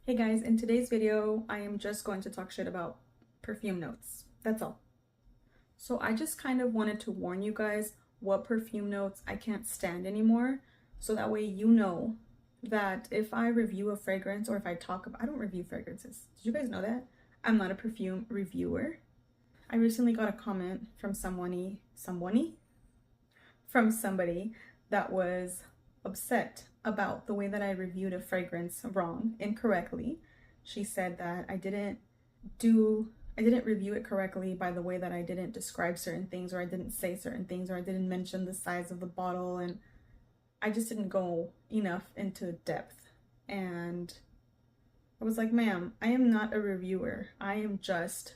Hey guys, in today's video, I am just going to talk shit about perfume notes. That's all. So I just kind of wanted to warn you guys what perfume notes I can't stand anymore. So that way you know that if I review a fragrance or if I talk about, I don't review fragrances. Did you guys know that? I'm not a perfume reviewer. I recently got a comment from somebody that was upset about the way that I reviewed a fragrance wrong, incorrectly. She said that I didn't review it correctly by the way that I didn't describe certain things, or I didn't say certain things, or I didn't mention the size of the bottle, and I just didn't go enough into depth. And I was like, ma'am, I am not a reviewer. I am just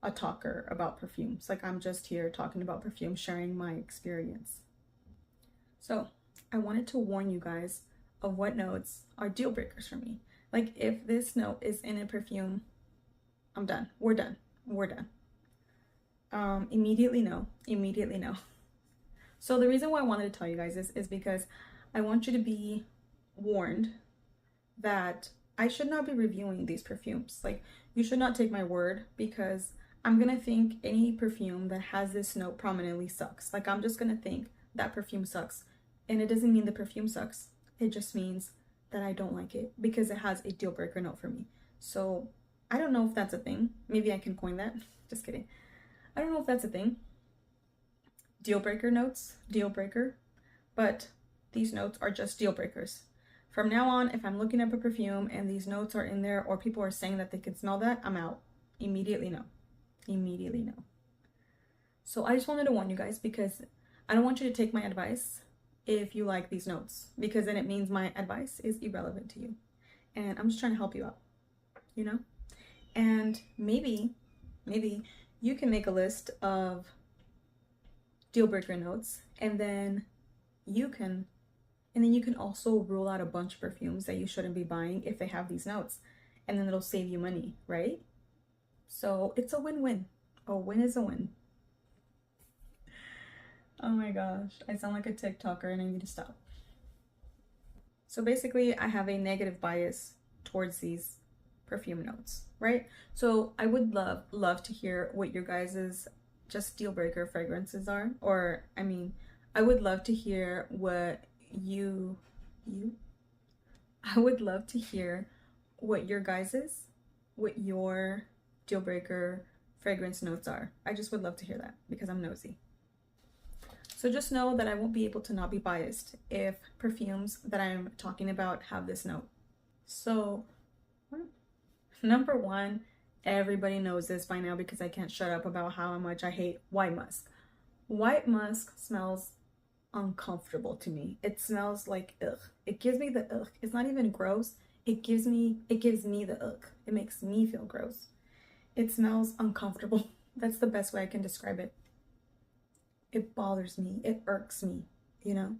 a talker about perfumes. Like, I'm just here talking about perfume, sharing my experience. So I wanted to warn you guys of what notes are deal breakers for me. Like, if this note is in a perfume, I'm done. We're done. Immediately no. So the reason why I wanted to tell you guys this is because I want you to be warned that I should not be reviewing these perfumes. Like, you should not take my word, because I'm gonna think any perfume that has this note prominently sucks. Like, I'm just gonna think that perfume sucks. And it doesn't mean the perfume sucks. It just means that I don't like it because it has a deal breaker note for me. So I don't know if that's a thing. Maybe I can coin that. Just kidding. I don't know if that's a thing. Deal breaker notes, deal breaker. But these notes are just deal breakers. From now on, if I'm looking up a perfume and these notes are in there, or people are saying that they can smell that, I'm out. Immediately no. Immediately no. So I just wanted to warn you guys, because I don't want you to take my advice if you like these notes, because then it means my advice is irrelevant to you. And I'm just trying to help you out, you know? And maybe you can make a list of deal breaker notes, and then you can also rule out a bunch of perfumes that you shouldn't be buying if they have these notes, and then it'll save you money, right? So it's a win-win. A win is a win. Oh my gosh, I sound like a TikToker and I need to stop. So basically, I have a negative bias towards these perfume notes, right? So I would love to hear what your guys's just deal breaker fragrances are, or I mean, I would love to hear what I would love to hear what your deal breaker fragrance notes are. I just would love to hear that, because I'm nosy. So just know that I won't be able to not be biased if perfumes that I'm talking about have this note. So number one, everybody knows this by now because I can't shut up about how much I hate white musk. White musk smells uncomfortable to me. It smells like ugh. It gives me the ugh. It's not even gross. It gives me the ugh. It makes me feel gross. It smells uncomfortable. That's the best way I can describe it. It bothers me. It irks me, you know?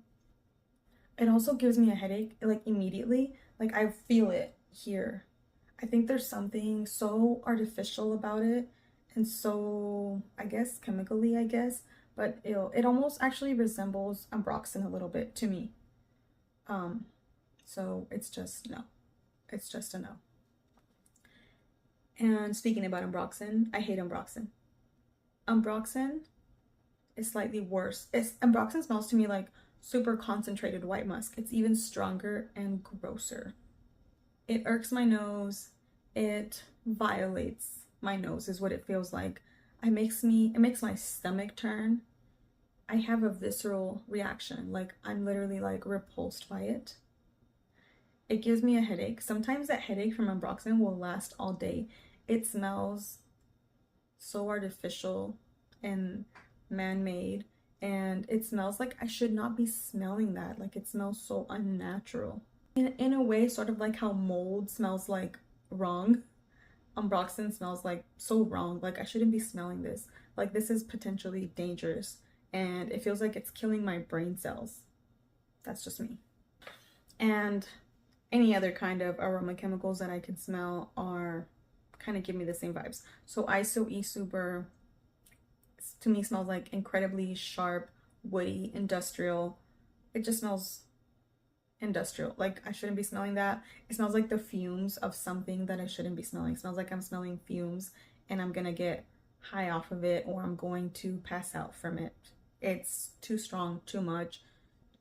It also gives me a headache, like, immediately. Like, I feel it here. I think there's something so artificial about it, and so, I guess, chemically, but it almost actually resembles Ambroxan a little bit to me. So it's just no. It's just a no. And speaking about Ambroxan, I hate Ambroxan. Ambroxan is slightly worse. Ambroxan smells to me like super concentrated white musk. It's even stronger and grosser. It irks my nose. It violates my nose is what it feels like. It makes my stomach turn. I have a visceral reaction. Like, I'm literally like repulsed by it. It gives me a headache. Sometimes that headache from Ambroxan will last all day. It smells so artificial and man-made, and it smells like I should not be smelling that. Like, it smells so unnatural. In a way, sort of like how mold smells like wrong. Ambroxan smells like so wrong. Like, I shouldn't be smelling this. Like, this is potentially dangerous, and it feels like it's killing my brain cells. That's just me. And any other kind of aroma chemicals that I can smell are kind of give me the same vibes. So ISO E-Super to me smells like incredibly sharp, woody, industrial. It just smells industrial. Like I shouldn't be smelling that. It smells like the fumes of something that I shouldn't be smelling. It smells like I'm smelling fumes and I'm gonna get high off of it, or I'm going to pass out from it. It's too strong, too much,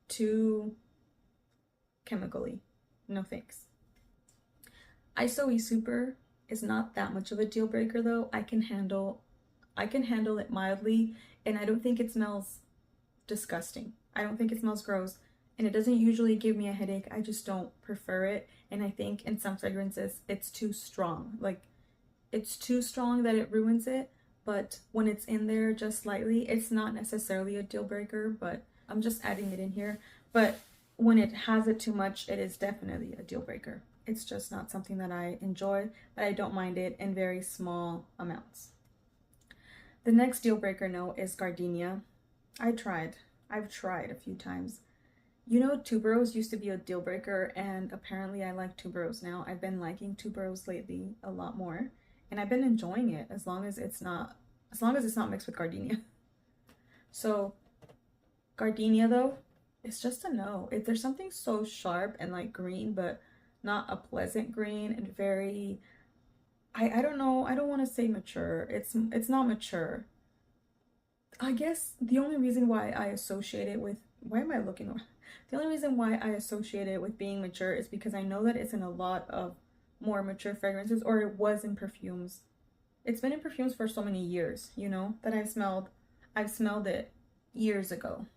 too chemically. No thanks. ISOE Super is not that much of a deal breaker though. I can handle it mildly, and I don't think it smells disgusting. I don't think it smells gross, and it doesn't usually give me a headache. I just don't prefer it, and I think in some fragrances it's too strong. Like it's too strong that it ruins it, but when it's in there just slightly, it's not necessarily a deal breaker, but I'm just adding it in here. But when it has it too much, it is definitely a deal breaker. It's just not something that I enjoy, but I don't mind it in very small amounts. The next deal breaker note is Gardenia. I've tried a few times. You know, tuberose used to be a deal breaker, and apparently I like tuberose now. I've been liking tuberose lately a lot more, and I've been enjoying it as long as it's not mixed with Gardenia. So Gardenia though, it's just a no. There's something so sharp and like green, but not a pleasant green, and very, I don't know, I don't want to say mature. It's not mature. I guess the only reason why I associate it with, why am I looking over? The only reason why I associate it with being mature is because I know that it's in a lot of more mature fragrances, or it was in perfumes. It's been in perfumes for so many years, you know, that I've smelled it years ago.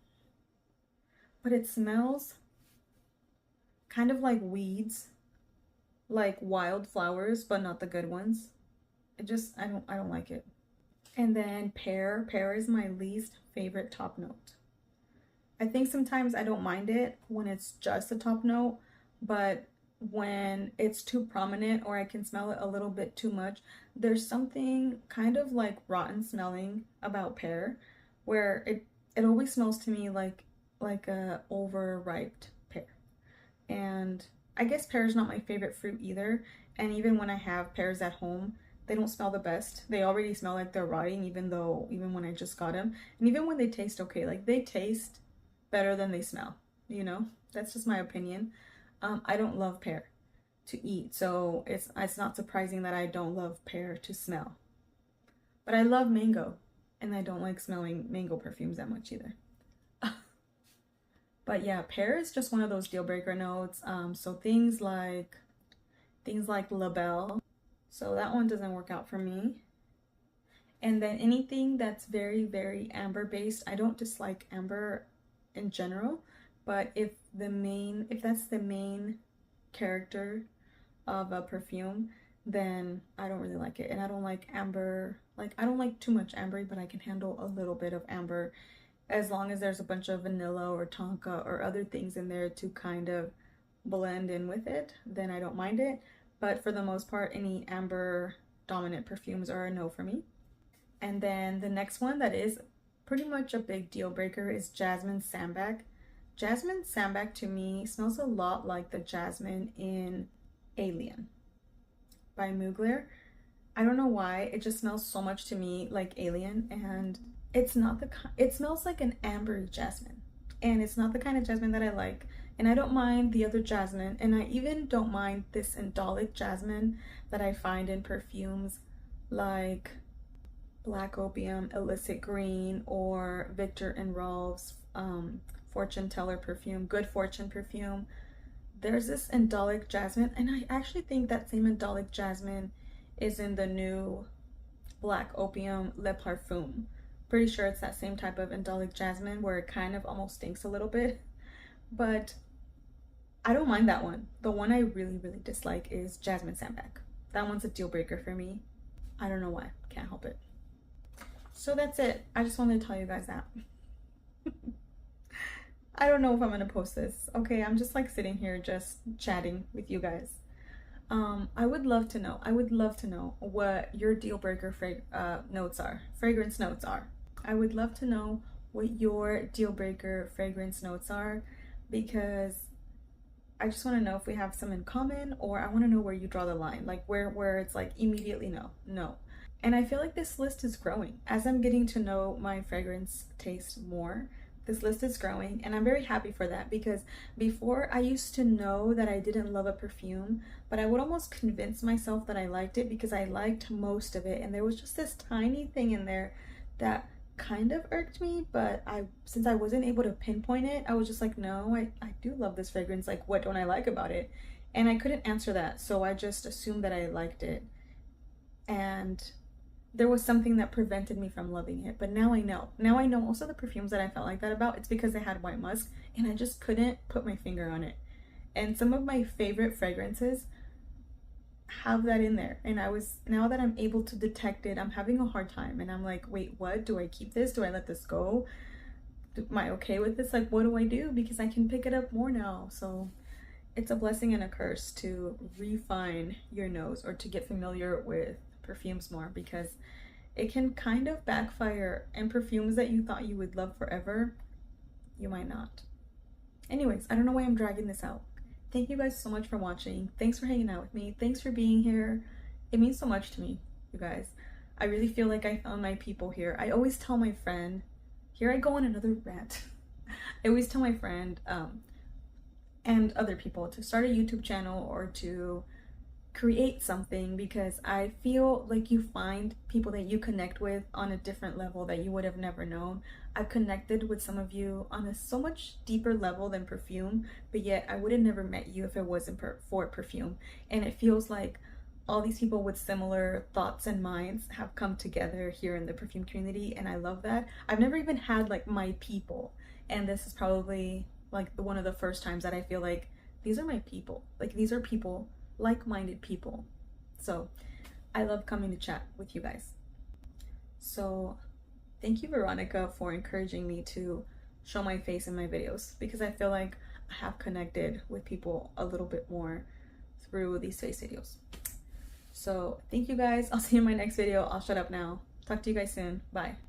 But it smells kind of like weeds, like wildflowers, but not the good ones. I don't like it. And then Pear. Pear is my least favorite top note. I think sometimes I don't mind it when it's just a top note, but when it's too prominent or I can smell it a little bit too much, there's something kind of like rotten smelling about Pear, where it always smells to me like a overripe pear. And I guess pear is not my favorite fruit either, and even when I have pears at home, they don't smell the best. They already smell like they're rotting, even when I just got them, and even when they taste okay, like they taste better than they smell, you know? That's just my opinion. I don't love pear to eat, so it's not surprising that I don't love pear to smell. But I love mango, and I don't like smelling mango perfumes that much either. But yeah, pear is just one of those deal breaker notes. So things like Labelle. So that one doesn't work out for me. And then anything that's very, very amber based. I don't dislike amber in general, but if that's the main character of a perfume, then I don't really like it. And I don't like amber, like I don't like too much amber, but I can handle a little bit of amber as long as there's a bunch of vanilla or tonka or other things in there to kind of blend in with it, then I don't mind it. But for the most part, any amber dominant perfumes are a no for me. And then the next one that is pretty much a big deal breaker is Jasmine Sambac. Jasmine Sambac to me smells a lot like the jasmine in Alien by Mugler. I don't know why, it just smells so much to me like Alien, and it smells like an ambery jasmine, and it's not the kind of jasmine that I like. And I don't mind the other jasmine, and I even don't mind this indolic jasmine that I find in perfumes like Black Opium, Illicit Green, or Victor and Rolf's Fortune Teller perfume, Good Fortune perfume. There's this indolic jasmine, and I actually think that same indolic jasmine is in the new Black Opium Le Parfum. Pretty sure it's that same type of indolic jasmine where it kind of almost stinks a little bit, but I don't mind that one. The one I really, really dislike is Jasmine Sambac. That one's a deal breaker for me. I don't know why, can't help it. So that's it. I just wanted to tell you guys that. I don't know if I'm gonna post this. Okay, I'm just like sitting here just chatting with you guys. I would love to know what your deal breaker fragrance notes are. I would love to know what your deal breaker fragrance notes are, because I just want to know if we have some in common, or I want to know where you draw the line, like where it's like immediately no. And I feel like this list is growing as I'm getting to know my fragrance taste more. This list is growing, and I'm very happy for that, because before I used to know that I didn't love a perfume, but I would almost convince myself that I liked it because I liked most of it, and there was just this tiny thing in there that kind of irked me. But since I wasn't able to pinpoint it, I was just like, no, I do love this fragrance. Like, what don't I like about it? And I couldn't answer that, so I just assumed that I liked it, and there was something that prevented me from loving it. But now I know. Now I know most of the perfumes that I felt like that about, it's because they had white musk, and I just couldn't put my finger on it. And some of my favorite fragrances have that in there, and now that I'm able to detect it, I'm having a hard time, and I'm like, wait, what? Do I keep this? Do I let this go? Am I okay with this? Like, what do I do? Because I can pick it up more now. So it's a blessing and a curse to refine your nose, or to get familiar with perfumes more, because it can kind of backfire, and perfumes that you thought you would love forever, you might not. Anyways, I don't know why I'm dragging this out. Thank you guys so much for watching. Thanks for hanging out with me. Thanks for being here. It means so much to me, you guys. I really feel like I found my people here. I always tell my friend, here I go on another rant. I always tell my friend and other people to start a YouTube channel or to create something, because I feel like you find people that you connect with on a different level that you would have never known. I've connected with some of you on a so much deeper level than perfume, but yet I would have never met you if it wasn't for perfume. And it feels like all these people with similar thoughts and minds have come together here in the perfume community, and I love that. I've never even had like my people, and this is probably like one of the first times that I feel like these are my people. Like, these are people, like-minded people. So I love coming to chat with you guys. So thank you, Veronica, for encouraging me to show my face in my videos, because I feel like I have connected with people a little bit more through these face videos. So thank you guys. I'll see you in my next video. I'll shut up now. Talk to you guys soon. Bye.